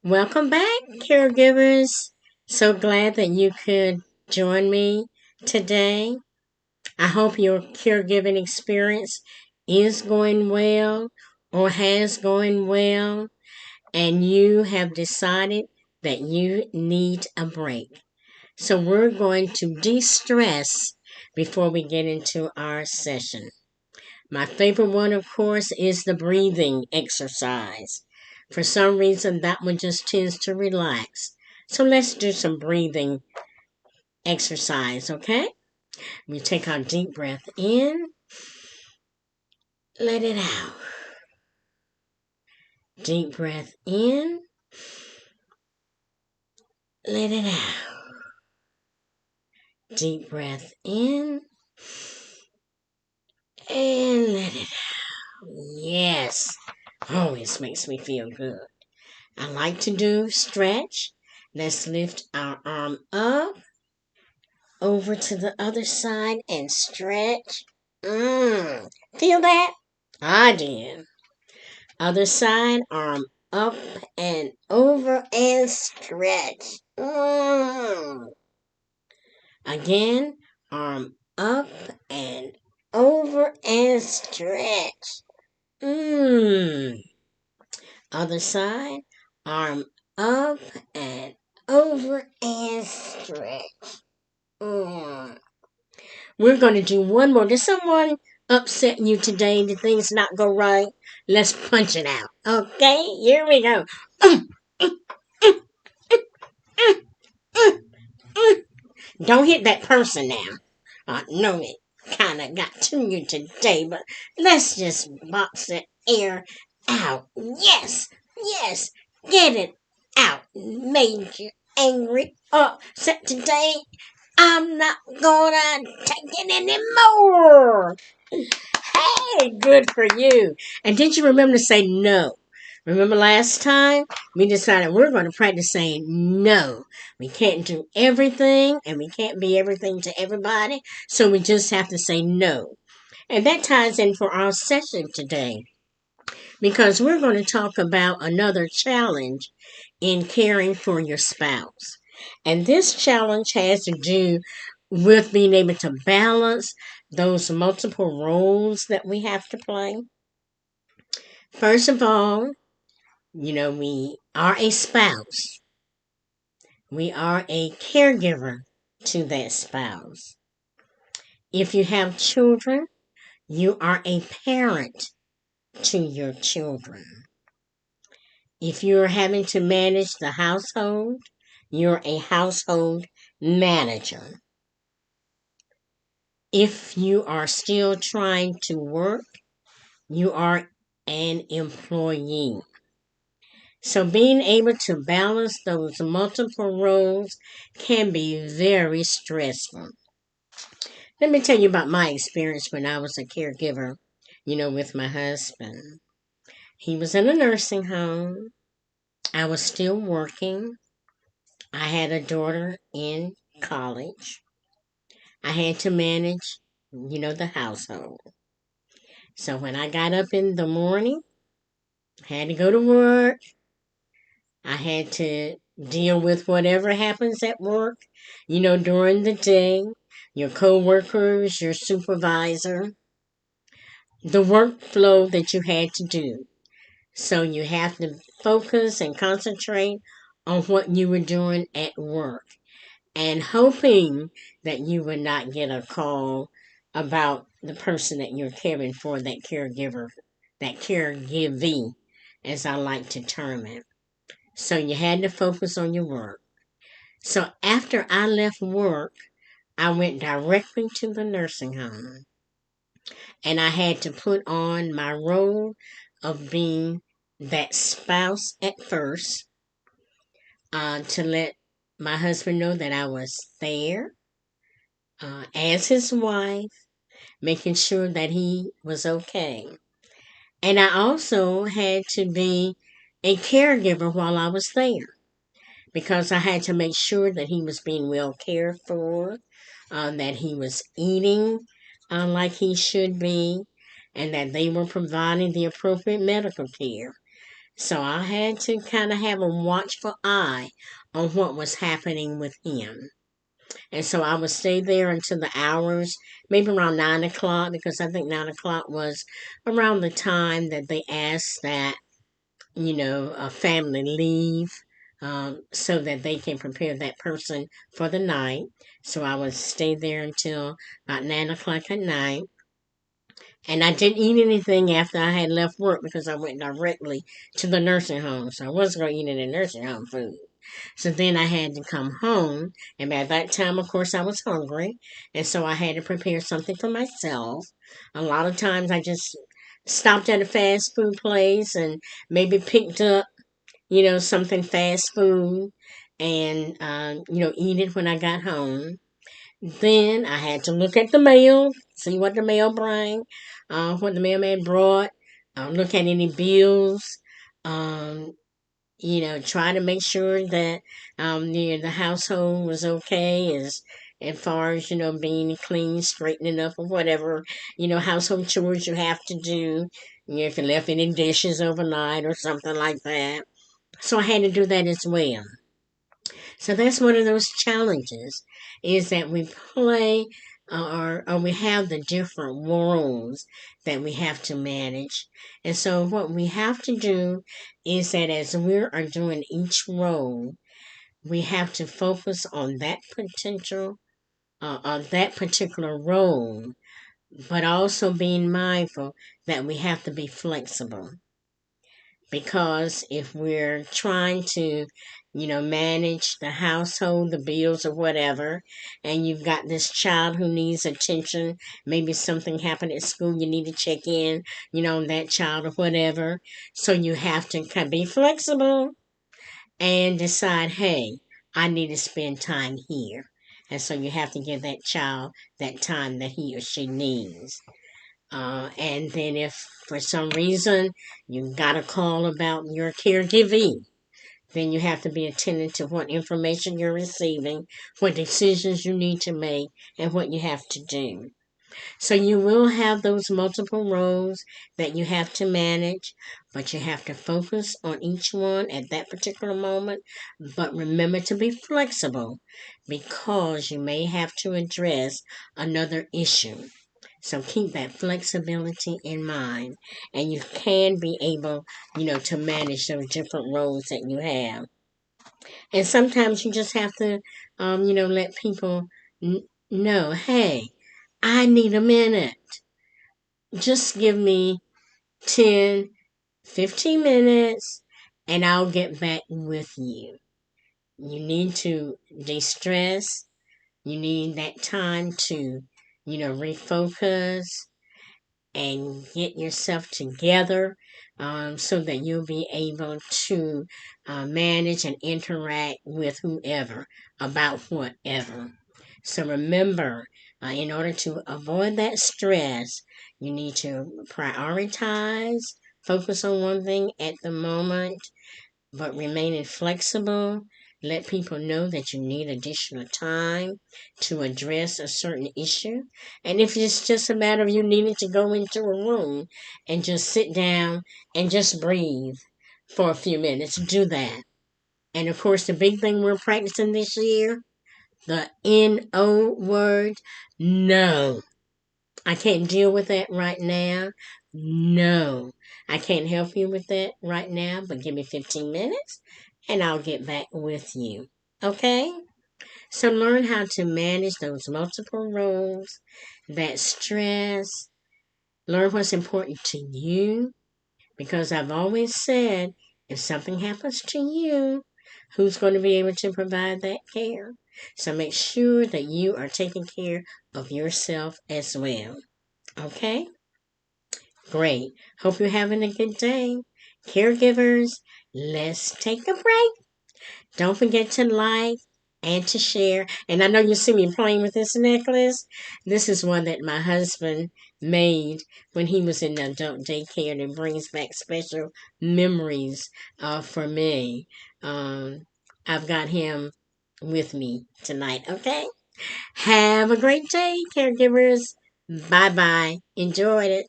Welcome back, caregivers. So glad that you could join me today. I hope your caregiving experience is going well or has going well, and you have decided that you need a break. So we're going to de-stress before we get into our session. My favorite one, of course, is the breathing exercise. For some reason, that one just tends to relax. So let's do some breathing exercise, okay? We take our deep breath in, let it out. Deep breath in, let it out. Deep breath in, and let it out. Yes. Always makes me feel good. I like to do stretch. Let's lift our arm up over to the other side and stretch. Feel that? I did. Other side, arm up and over and stretch. Again, arm up and over and stretch. Other side, arm up and over and stretch. Mm. We're going to do one more. Did someone upset you today? Did things not go right? Let's punch it out. Okay, here we go. Don't hit that person now. I know it kind of got to you today, but let's just box the air out. Yes, yes, get it out. Made you angry, upset today. I'm not gonna take it anymore. Hey, good for you. And did you remember to say no? Remember last time we decided we're going to practice saying no. We can't do everything and we can't be everything to everybody. So we just have to say no. And that ties in for our session today because we're going to talk about another challenge in caring for your spouse. And this challenge has to do with being able to balance those multiple roles that we have to play. First of all, we are a spouse. We are a caregiver to that spouse. If you have children, you are a parent to your children. If you're having to manage the household, you're a household manager. If you are still trying to work, you are an employee. So being able to balance those multiple roles can be very stressful. Let me tell you about my experience when I was a caregiver, with my husband. He was in a nursing home. I was still working. I had a daughter in college. I had to manage, the household. So when I got up in the morning, had to go to work. I had to deal with whatever happens at work, during the day, your coworkers, your supervisor, the workflow that you had to do. So you have to focus and concentrate on what you were doing at work and hoping that you would not get a call about the person that you're caring for, that caregiver, that caregiving, as I like to term it. So you had to focus on your work. So after I left work, I went directly to the nursing home and I had to put on my role of being that spouse at first, to let my husband know that I was there, as his wife, making sure that he was okay. And I also had to be a caregiver while I was there because I had to make sure that he was being well cared for, that he was eating like he should be, and that they were providing the appropriate medical care. So I had to kind of have a watchful eye on what was happening with him. And so I would stay there until the hours, maybe around 9 o'clock, because I think 9 o'clock was around the time that they asked that, a family leave, so that they can prepare that person for the night. So I would stay there until about 9 o'clock at night. And I didn't eat anything after I had left work because I went directly to the nursing home. So I wasn't going to eat any nursing home food. So then I had to come home. And by that time, of course, I was hungry. And so I had to prepare something for myself. A lot of times I just stopped at a fast food place and maybe picked up, something fast food and, eat it when I got home. Then I had to look at the mail, see what the mail bring, what the mailman brought, look at any bills, um, try to make sure that the household was okay as far as, being clean, straightening up or whatever, household chores you have to do. If you left any dishes overnight or something like that. So I had to do that as well. So that's one of those challenges is that we play or we have the different roles that we have to manage. And so what we have to do is that as we are doing each role, we have to focus on that on that particular role, but also being mindful that we have to be flexible because if we're trying to manage the household, the bills or whatever, and you've got this child who needs attention, maybe something happened at school, you need to check in, on that child or whatever, so you have to be flexible and decide, hey, I need to spend time here. And so you have to give that child that time that he or she needs. And then if for some reason you got a call about your caregiving, then you have to be attentive to what information you're receiving, what decisions you need to make, and what you have to do. So you will have those multiple roles that you have to manage, but you have to focus on each one at that particular moment. But remember to be flexible because you may have to address another issue. So keep that flexibility in mind, and you can be able, to manage those different roles that you have. And sometimes you just have to, let people know, hey, I need a minute. Just give me 10, 15 minutes, and I'll get back with you. You need to de-stress. You need that time to, refocus and get yourself together so that you'll be able to manage and interact with whoever about whatever. So remember, in order to avoid that stress, you need to prioritize, focus on one thing at the moment, but remaining flexible. Let people know that you need additional time to address a certain issue. And if it's just a matter of you needing to go into a room and just sit down and just breathe for a few minutes, do that. And of course, the big thing we're practicing this year, the NO word, no. I can't deal with that right now. No, I can't help you with that right now, but give me 15 minutes and I'll get back with you. Okay? So learn how to manage those multiple roles, that stress, learn what's important to you, because I've always said if something happens to you, who's going to be able to provide that care? So make sure that you are taking care of yourself as well. Okay? Great. Hope you're having a good day. Caregivers, let's take a break. Don't forget to like and to share. And I know you see me playing with this necklace. This is one that my husband made when he was in adult daycare, and it brings back special memories for me. I've got him with me tonight, okay? Have a great day, caregivers. Bye bye. Enjoyed it.